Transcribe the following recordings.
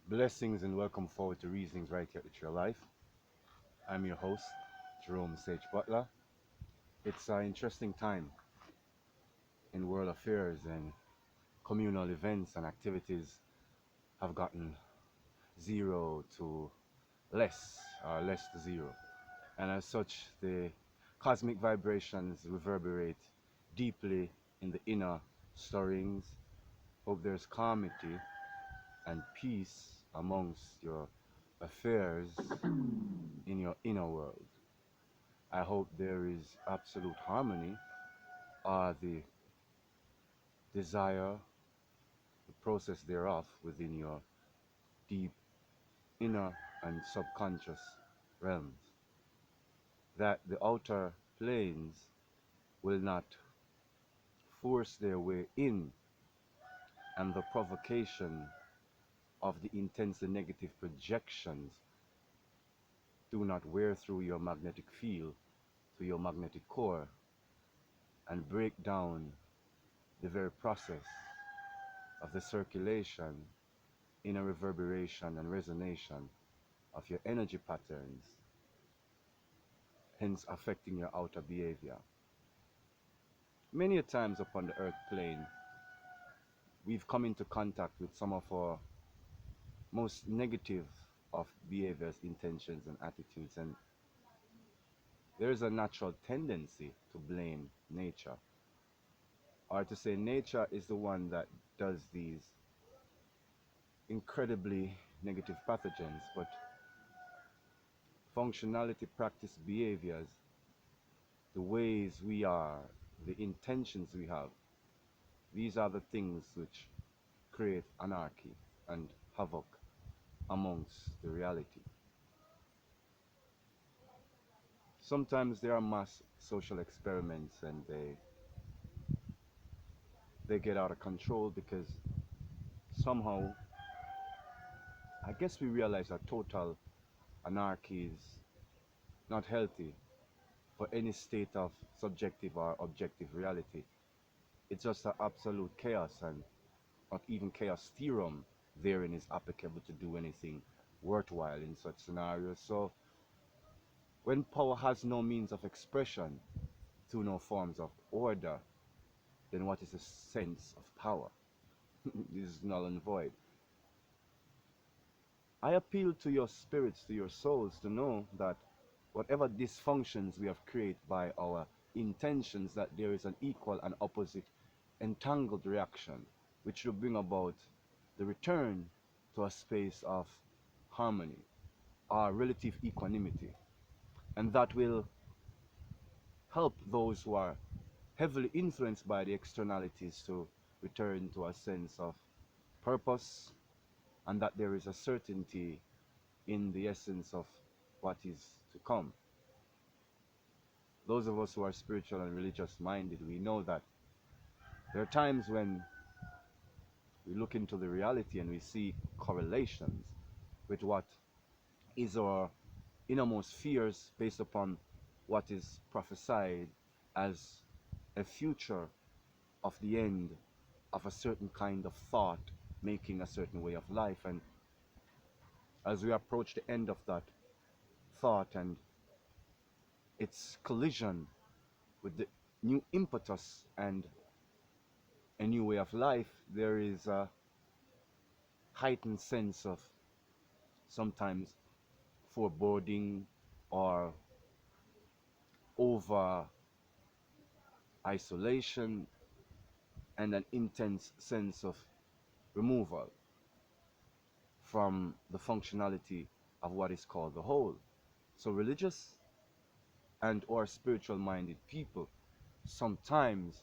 Blessings and welcome forward to Reasonings Right Here with Your Life. I'm your host, Jerome Sage Butler. It's an interesting time in world affairs and communal events and activities have gotten zero to less or less to zero. And as such, the cosmic vibrations reverberate deeply in the inner stirrings. Hope there's calmity and peace amongst your affairs in your inner world. I hope there is absolute harmony, the desire, the process thereof within your deep inner and subconscious realms. That the outer planes will not force their way in, and the provocation of the intensely negative projections do not wear through your magnetic field to your magnetic core and break down the very process of the circulation, inner reverberation and resonation of your energy patterns, hence affecting your outer behavior. Many a times upon the earth plane, we've come into contact with some of our most negative of behaviors, intentions, and attitudes, and there's a natural tendency to blame nature, or to say nature is the one that does these incredibly negative pathogens, but functionality, practice, behaviors, the ways we are, the intentions we have, these are the things which create anarchy and havoc amongst the reality. Sometimes there are mass social experiments and they get out of control because somehow I guess we realize that total anarchy is not healthy for any state of subjective or objective reality. It's just an absolute chaos, and not even chaos theorem therein is applicable to do anything worthwhile in such scenarios. So when power has no means of expression through no forms of order, then what is the sense of power? This is null and void. I appeal to your spirits, to your souls, to know that whatever dysfunctions we have created by our intentions, that there is an equal and opposite entangled reaction, which will bring about the return to a space of harmony or relative equanimity. And that will help those who are heavily influenced by the externalities to return to a sense of purpose, and that there is a certainty in the essence of what is to come. Those of us who are spiritual and religious minded, we know that there are times when we look into the reality and we see correlations with what is our innermost fears based upon what is prophesied as a future of the end of a certain kind of thought making a certain way of life. And as we approach the end of that thought and its collision with the new impetus and a new way of life, there is a heightened sense of sometimes foreboding or over isolation and an intense sense of removal from the functionality of what is called the whole. So religious and or spiritual minded people sometimes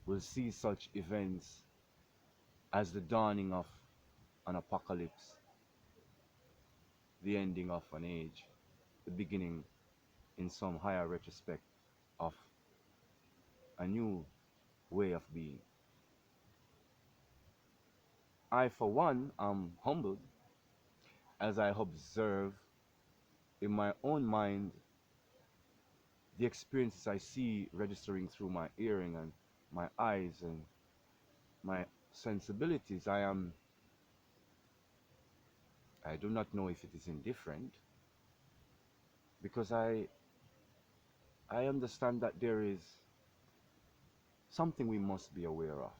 will see such events as the dawning of an apocalypse, the ending of an age, the beginning in some higher retrospect of a new way of being. I, for one, am humbled as I observe in my own mind the experiences I see registering through my hearing and my eyes and my sensibilities. I am I do not know if it is indifferent, because I understand that there is something we must be aware of.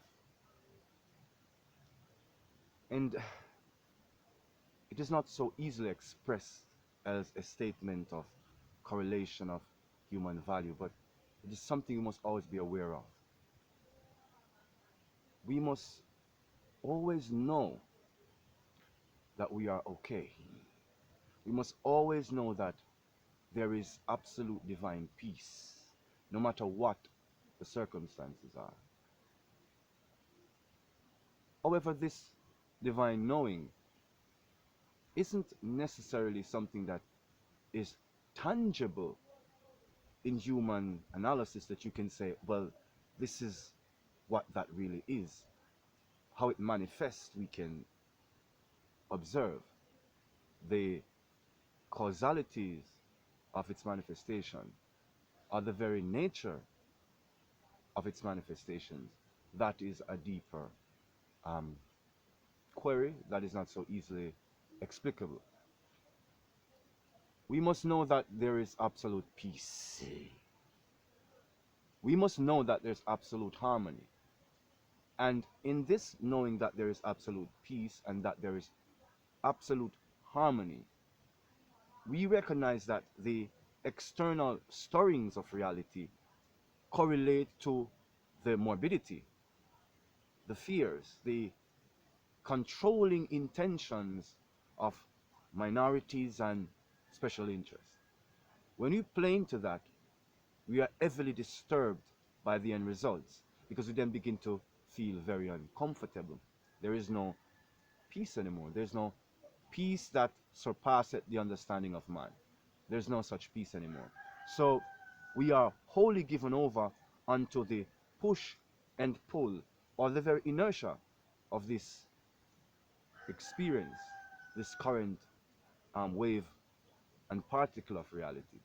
And it is not so easily expressed as a statement of correlation of human value, but it is something we must always be aware of. We must always know that we are okay. We must always know that there is absolute divine peace, no matter what the circumstances are. However, this divine knowing isn't necessarily something that is tangible in human analysis, that you can say, well, this is what that really is. How it manifests, we can observe. The causalities of its manifestation, or the very nature of its manifestations, that is a deeper um, query that is not so easily explicable. We must know that there is absolute peace. We must know that there's absolute harmony. And in this knowing that there is absolute peace and that there is absolute harmony, we recognize that the external stirrings of reality correlate to the morbidity, the fears, the controlling intentions of minorities and special interests. When we play into that, we are heavily disturbed by the end results, because we then begin to feel very uncomfortable. There is no peace anymore. There's no peace that surpasseth the understanding of man. There's no such peace anymore. So we are wholly given over unto the push and pull, or the very inertia of this experience, this current wave and particle of reality.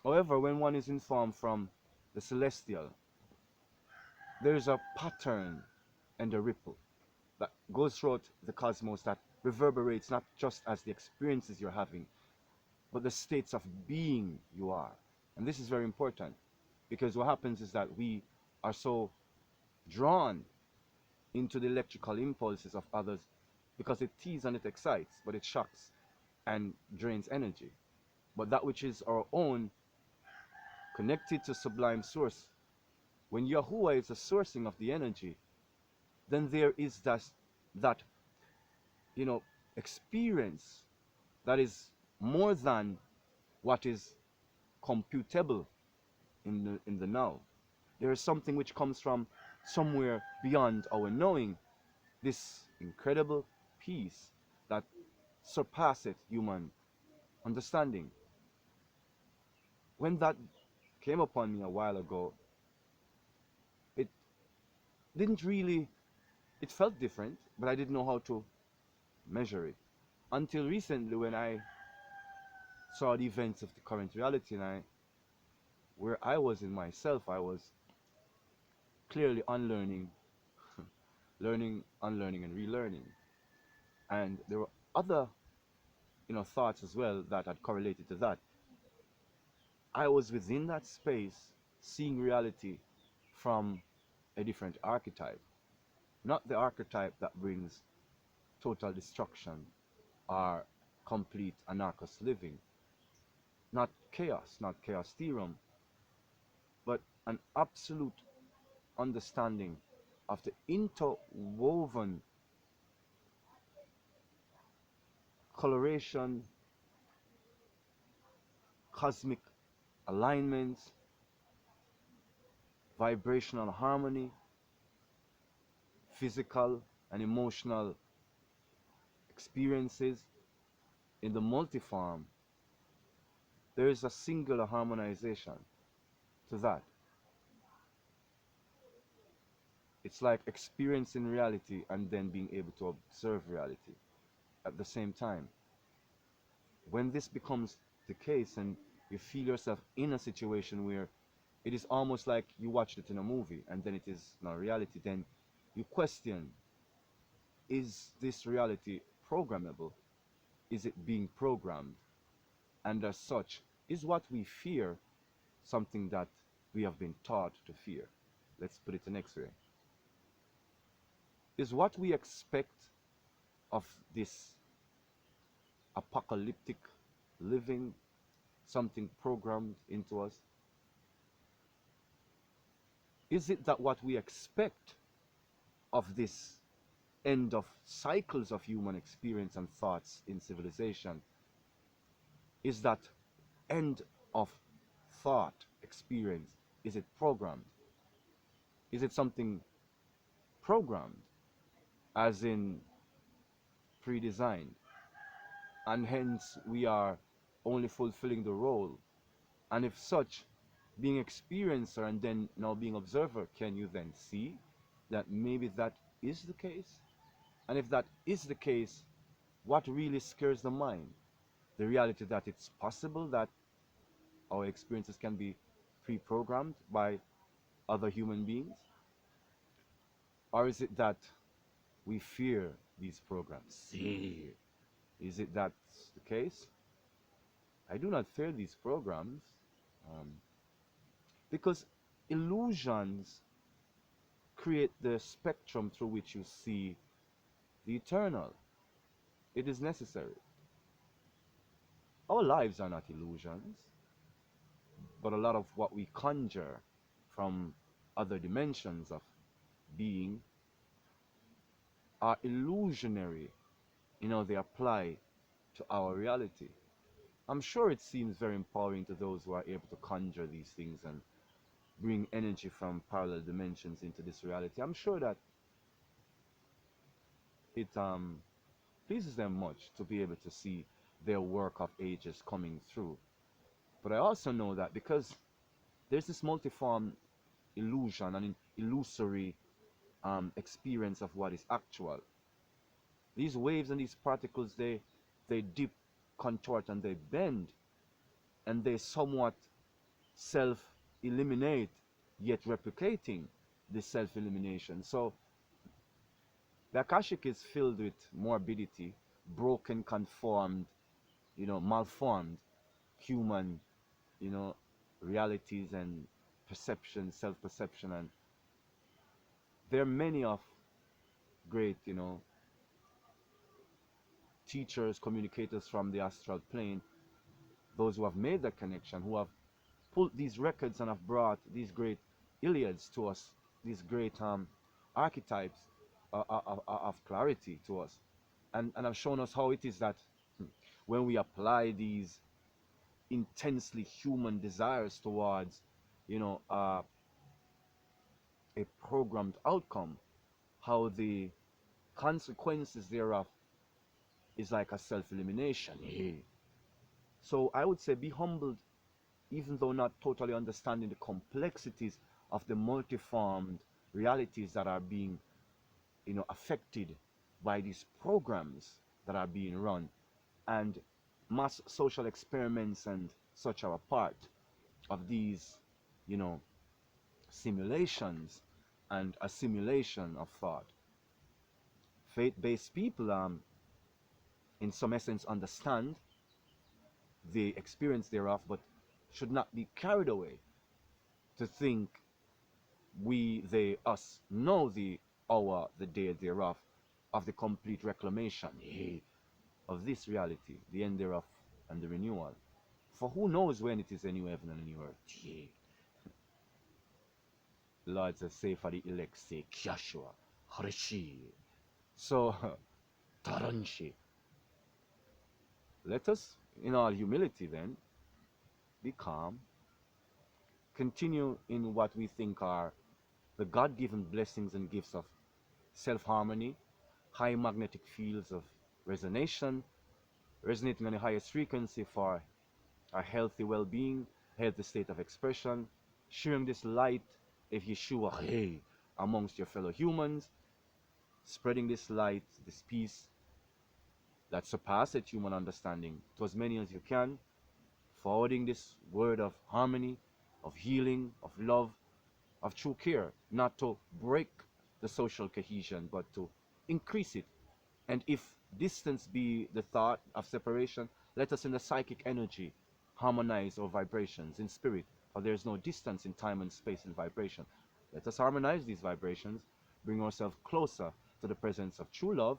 However, when one is informed from the celestial, there is a pattern and a ripple that goes throughout the cosmos, that reverberates not just as the experiences you're having, but the states of being you are. And this is very important, because what happens is that we are so drawn into the electrical impulses of others, because it teases and it excites, but it shocks and drains energy. But that which is our own, connected to sublime source, when Yahuwah is the sourcing of the energy, then there is that experience that is more than what is computable in the now. There is something which comes from somewhere beyond our knowing, this incredible peace that surpasseth human understanding. When that came upon me a while ago, it didn't really, it felt different, but I didn't know how to measure it. Until recently, when I saw the events of the current reality, and where I was in myself, I was clearly unlearning, learning, unlearning, and relearning. And there were other, thoughts as well that had correlated to that. I was within that space, seeing reality from a different archetype, not the archetype that brings total destruction or complete anarchist living, not chaos, not chaos theorem, but an absolute understanding of the interwoven coloration, cosmic alignments, vibrational harmony, physical and emotional experiences in the multiform. There is a singular harmonization to that. It's like experiencing reality and then being able to observe reality at the same time. When this becomes the case and you feel yourself in a situation where it is almost like you watched it in a movie and then it is not reality, then you question is this reality programmable? Is it being programmed? And as such, is what we fear something that we have been taught to fear? Let's put it the next way. Is what we expect of this apocalyptic living something programmed into us? Is it that what we expect of this end of cycles of human experience and thoughts in civilization, is that end of thought experience, is it programmed? Is it something programmed, as in pre-designed, and hence we are only fulfilling the role? And if such, being experiencer and then now being observer, can you then see that maybe that is the case? And if that is the case, what really scares the mind? The reality that it's possible that our experiences can be pre-programmed by other human beings? Or is it that we fear these programs? See, is it that's the case? I do not fear these programs, because illusions create the spectrum through which you see the eternal. It is necessary. Our lives are not illusions, but a lot of what we conjure from other dimensions of being are illusionary. They apply to our reality. I'm sure it seems very empowering to those who are able to conjure these things and bring energy from parallel dimensions into this reality. I'm sure that it pleases them much to be able to see their work of ages coming through. But I also know that because there's this multiform illusion and illusory experience of what is actual. These waves and these particles, they dip, contort, and they bend, and they somewhat self-eliminate, yet replicating the self-elimination. So the Akashic is filled with morbidity, broken, conformed, malformed human, realities and perception, self-perception. And there are many of great, teachers, communicators from the astral plane, those who have made that connection, who have pulled these records and have brought these great Iliads to us, these great archetypes of clarity to us, and have shown us how it is that when we apply these intensely human desires towards, a programmed outcome, how the consequences thereof is like a self-elimination. So I would say be humbled, even though not totally understanding the complexities of the multiformed realities that are being, affected by these programs that are being run. And mass social experiments and such are a part of these, simulations and assimilation of thought. Faith-based people, in some essence, understand the experience thereof, but should not be carried away to think we, they, us know the hour, the day thereof, of the complete reclamation of this reality, the end thereof, and the renewal. For who knows when it is a new heaven and a new earth? The Lord says, say for the elect's sake, Joshua, Harishi. So, Taranshi. Let us, in all humility then, be calm, continue in what we think are the God-given blessings and gifts of self-harmony, high magnetic fields of resonation, resonating on the highest frequency for a healthy well-being, healthy state of expression, sharing this light of Yeshua amongst your fellow humans, spreading this light, this peace that surpasses human understanding to as many as you can, forwarding this word of harmony, of healing, of love, of true care, not to break the social cohesion, but to increase it And if distance be the thought of separation, let us in the psychic energy harmonize our vibrations in spirit, for there is no distance in time and space in vibration. Let us harmonize these vibrations, bring ourselves closer to the presence of true love,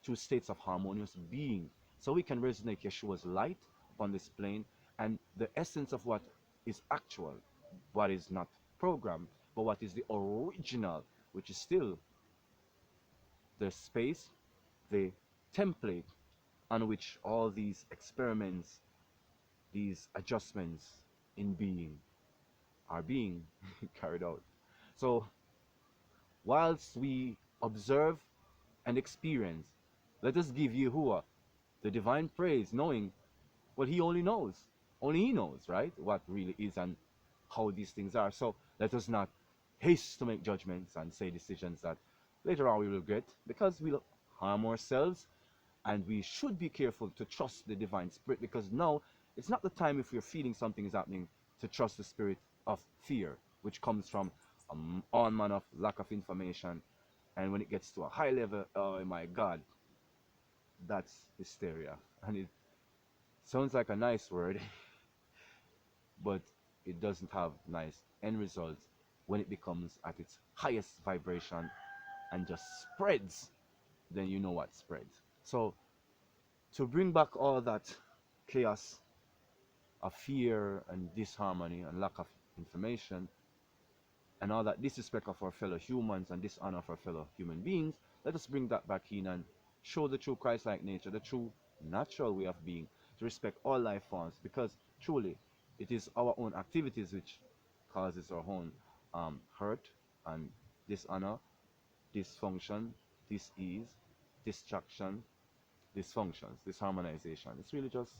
to states of harmonious being, so we can resonate Yeshua's light upon this plane and the essence of what is actual, what is not programmed, but what is the original, which is still the space, the template on which all these experiments, these adjustments in being are being carried out. So, whilst we observe and experience, let us give Yahuwah the divine praise, knowing what he only knows. Only he knows, right? What really is and how these things are. So let us not haste to make judgments and say decisions that later on we will regret, because we'll harm ourselves. And we should be careful to trust the divine spirit, because now it's not the time, if we're feeling something is happening, to trust the spirit of fear, which comes from all manner of lack of information. And when it gets to a high level, oh my God, that's hysteria. And it sounds like a nice word, but it doesn't have nice end results when it becomes at its highest vibration and just spreads. Then you know what spreads. So to bring back all that chaos of fear and disharmony and lack of information and all that disrespect of our fellow humans and dishonor of our fellow human beings, let us bring that back in and show the true Christ-like nature, the true natural way of being, to respect all life forms, because truly it is our own activities which causes our own hurt and dishonor, dysfunction, dis-ease, distraction, dysfunctions, disharmonization. It's really just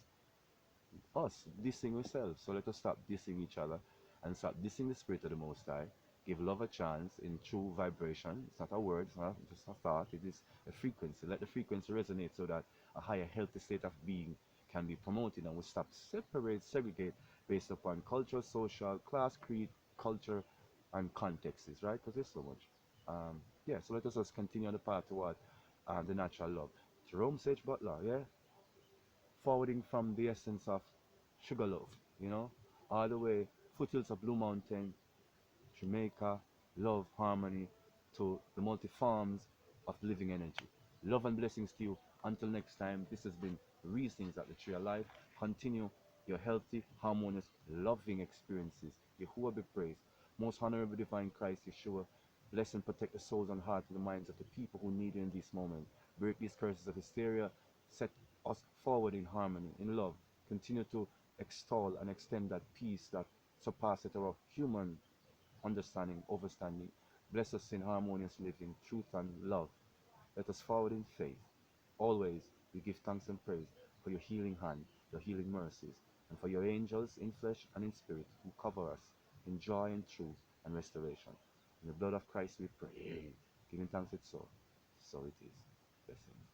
us dissing ourselves. So let us stop dissing each other and stop dissing the Spirit of the Most High. Give love a chance in true vibration. It's not a word, it's not just a thought, it is a frequency. Let the frequency resonate so that a higher healthy state of being can be promoted, and we stop segregate based upon culture, social, class, creed, culture, and contexts, right? Because there's so much. Yeah, so let us just continue on the path toward the natural love. Jerome Sage Butler, yeah, forwarding from the essence of sugar love, all the way foothills of Blue Mountain, Jamaica, love, harmony, to the multi forms of living energy. Love and blessings to you. Until next time, this has been Reasonings at the Tree of Life. Continue your healthy, harmonious, loving experiences. Yahuwah be praised. Most honorable divine Christ, Yeshua, bless and protect the souls and hearts and the minds of the people who need you in this moment. Break these curses of hysteria. Set us forward in harmony, in love. Continue to extol and extend that peace that surpasses our human understanding, overstanding. Bless us in harmonious living, truth and love. Let us forward in faith. Always we give thanks and praise for your healing hand, your healing mercies, and for your angels in flesh and in spirit who cover us in joy and truth and restoration. In the blood of Christ we pray. Giving thanks it's so. So it is. Blessings.